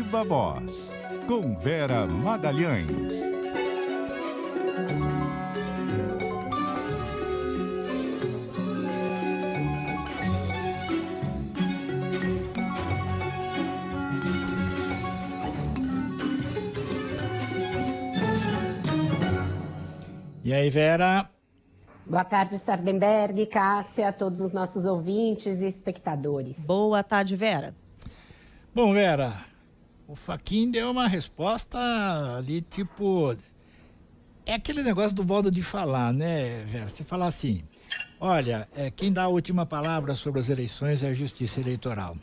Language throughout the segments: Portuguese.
Viva Voz, com Vera Magalhães. E aí, Vera? Boa tarde, Sardenberg, Cássia, todos os nossos ouvintes e espectadores. Boa tarde, Vera. Bom, Vera, o Fachin deu uma resposta ali, tipo... É aquele negócio do modo de falar, né, Vera? Você fala assim, olha, quem dá a última palavra sobre as eleições é a Justiça Eleitoral.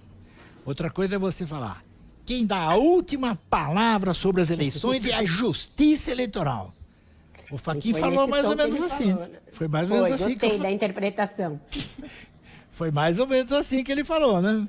Outra coisa é você falar, quem dá a última palavra sobre as eleições é a Justiça Eleitoral. O Fachin falou mais ou menos assim. Falou, né? Foi mais ou menos assim. Gostei da interpretação. Foi mais ou menos assim que ele falou, né?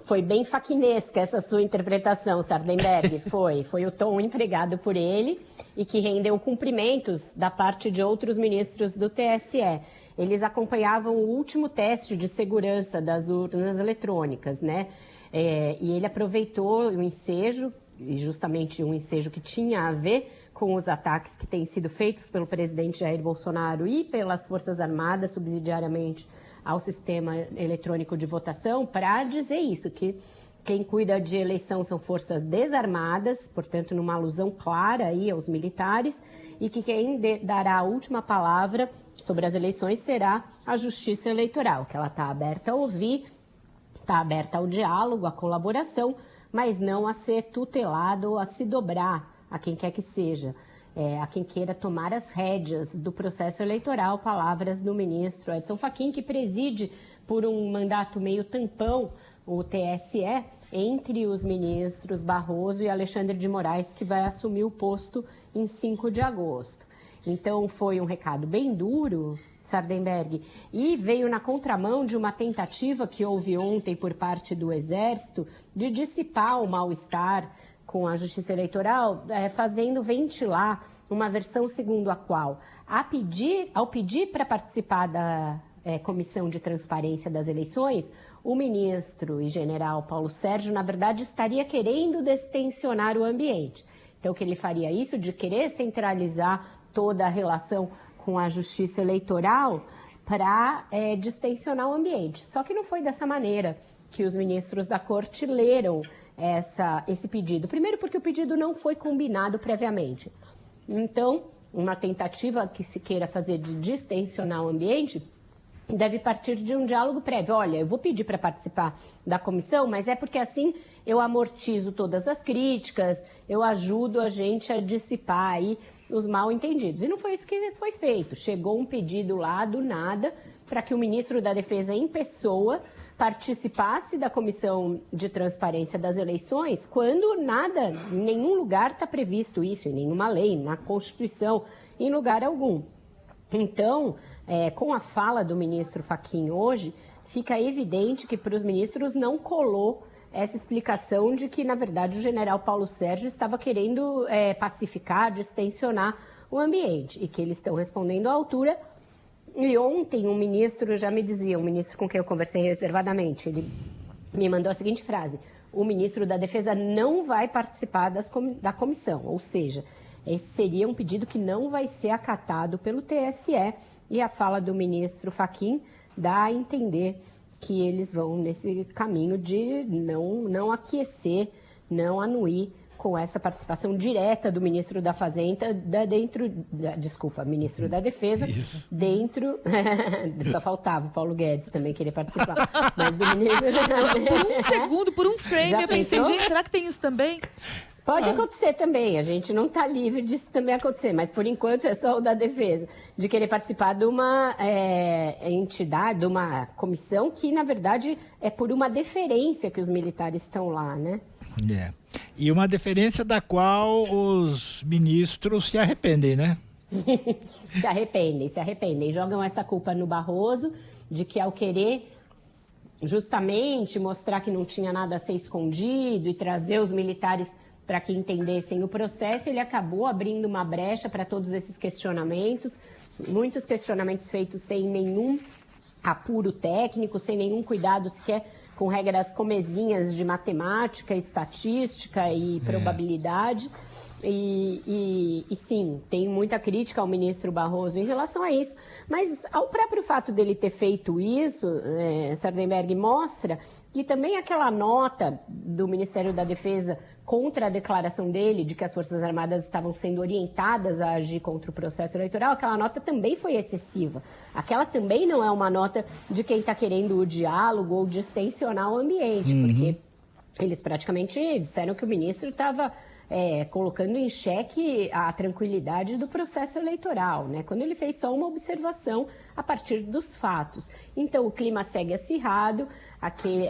Foi bem faquinesca essa sua interpretação, Sardenberg. Foi o tom empregado por ele e que rendeu cumprimentos da parte de outros ministros do TSE. Eles acompanhavam o último teste de segurança das urnas eletrônicas, né? E ele aproveitou o ensejo, e justamente um ensejo que tinha a ver com os ataques que têm sido feitos pelo presidente Jair Bolsonaro e pelas Forças Armadas, subsidiariamente ao sistema eletrônico de votação, para dizer isso, que quem cuida de eleição são forças desarmadas, portanto, numa alusão clara aí aos militares, e que quem dará a última palavra sobre as eleições será a Justiça Eleitoral, que ela está aberta a ouvir, está aberta ao diálogo, à colaboração, mas não a ser tutelada ou a se dobrar a quem quer que seja, a quem queira tomar as rédeas do processo eleitoral, palavras do ministro Edson Fachin, que preside por um mandato meio tampão o TSE, entre os ministros Barroso e Alexandre de Moraes, que vai assumir o posto em 5 de agosto. Então, foi um recado bem duro, Sardenberg, e veio na contramão de uma tentativa que houve ontem por parte do Exército de dissipar o mal-estar com a Justiça Eleitoral, fazendo ventilar uma versão segundo a qual, ao pedir para participar da Comissão de Transparência das Eleições, o ministro e general Paulo Sérgio, na verdade, estaria querendo destensionar o ambiente. Então, que ele faria isso de querer centralizar toda a relação com a Justiça Eleitoral para distensionar o ambiente. Só que não foi dessa maneira que os ministros da Corte leram esse pedido. Primeiro porque o pedido não foi combinado previamente. Então, uma tentativa que se queira fazer de distensionar o ambiente deve partir de um diálogo prévio. Olha, eu vou pedir para participar da comissão, mas é porque assim eu amortizo todas as críticas, eu ajudo a gente a dissipar aí os mal-entendidos. E não foi isso que foi feito. Chegou um pedido lá do nada para que o ministro da Defesa em pessoa participasse da Comissão de Transparência das Eleições, quando nada, em nenhum lugar está previsto isso, em nenhuma lei, na Constituição, em lugar algum. Então, com a fala do ministro Fachin hoje, fica evidente que para os ministros não colou essa explicação de que, na verdade, o general Paulo Sérgio estava querendo pacificar, distensionar o ambiente, e que eles estão respondendo à altura. E ontem um ministro já me dizia, um ministro com quem eu conversei reservadamente, ele me mandou a seguinte frase: o ministro da Defesa não vai participar da comissão, ou seja, esse seria um pedido que não vai ser acatado pelo TSE, e a fala do ministro Fachin dá a entender que eles vão nesse caminho de não aquecer, não anuir com essa participação direta do ministro da Fazenda ministro da Defesa, isso. Dentro... Só faltava o Paulo Guedes também querer participar. Mas do ministro... Por um segundo, por um frame, Já eu pensei, pensou? gente, será que tem isso também? Pode acontecer também, a gente não está livre disso também acontecer, mas por enquanto é só o da Defesa, de querer participar de uma entidade, de uma comissão que, na verdade, é por uma deferência que os militares estão lá, né? E uma deferência da qual os ministros se arrependem, né? Se arrependem. Jogam essa culpa no Barroso, de que ao querer justamente mostrar que não tinha nada a ser escondido e trazer os militares para que entendessem o processo, ele acabou abrindo uma brecha para todos esses questionamentos, muitos questionamentos feitos sem nenhum apuro técnico, sem nenhum cuidado sequer com regras comezinhas de matemática, estatística e probabilidade. E sim, tem muita crítica ao ministro Barroso em relação a isso, mas ao próprio fato dele ter feito isso, Sardenberg mostra que também aquela nota do Ministério da Defesa contra a declaração dele de que as Forças Armadas estavam sendo orientadas a agir contra o processo eleitoral, aquela nota também foi excessiva. Aquela também não é uma nota de quem está querendo o diálogo ou distensionar o ambiente, porque eles praticamente disseram que o ministro estava colocando em xeque a tranquilidade do processo eleitoral, né? Quando ele fez só uma observação a partir dos fatos. Então, o clima segue acirrado,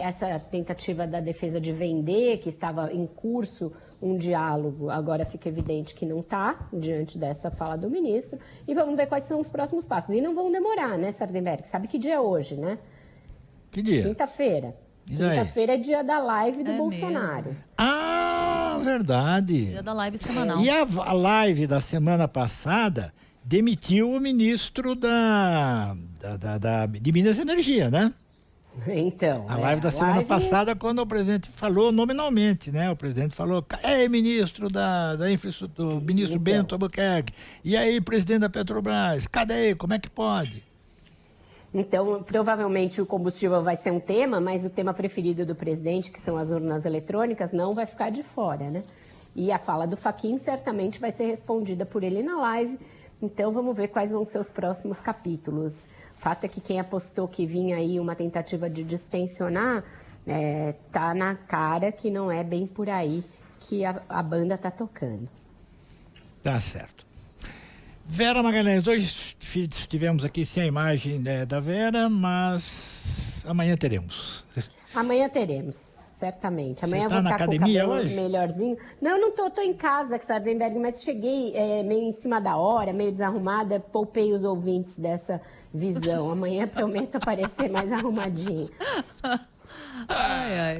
essa tentativa da defesa de vender, que estava em curso um diálogo, agora fica evidente que não está, diante dessa fala do ministro, e vamos ver quais são os próximos passos. E não vão demorar, né, Sardenberg? Sabe que dia é hoje, né? Que dia? Quinta-feira. Quinta-feira é dia da live do Bolsonaro. Mesmo. Ah, verdade. Dia da live semanal. E a live da semana passada demitiu o ministro de Minas e Energia, né? Então, A live da semana passada, quando o presidente falou nominalmente, né? O presidente falou, ministro da infraestrutura, ministro Bento Albuquerque, e aí, presidente da Petrobras, cadê? Como é que pode? Então, provavelmente o combustível vai ser um tema, mas o tema preferido do presidente, que são as urnas eletrônicas, não vai ficar de fora, né? E a fala do Fachin certamente vai ser respondida por ele na live. Então, vamos ver quais vão ser os próximos capítulos. O fato é que quem apostou que vinha aí uma tentativa de distensionar, tá na cara que não é bem por aí que a banda tá tocando. Tá certo. Vera Magalhães, hoje estivemos aqui sem a imagem da Vera, mas amanhã teremos. Amanhã teremos, certamente. Amanhã Você tá eu vou na estar com o academia cabelo hoje? melhorzinho. Não, não tô em casa, Sardenberg, mas cheguei meio em cima da hora, meio desarrumada, poupei os ouvintes dessa visão. Amanhã prometo aparecer mais arrumadinho. Ai.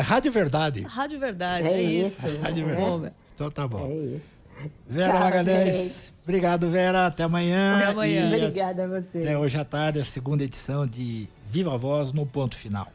Rádio Verdade. Rádio Verdade, É isso. isso. Rádio Verdade. Então tá bom. É isso. Vera Tchau, Magalhães, gente. obrigado, Vera. Até amanhã. Até amanhã. E Obrigada a você. até hoje à tarde, a segunda edição de Viva a Voz no Ponto Final.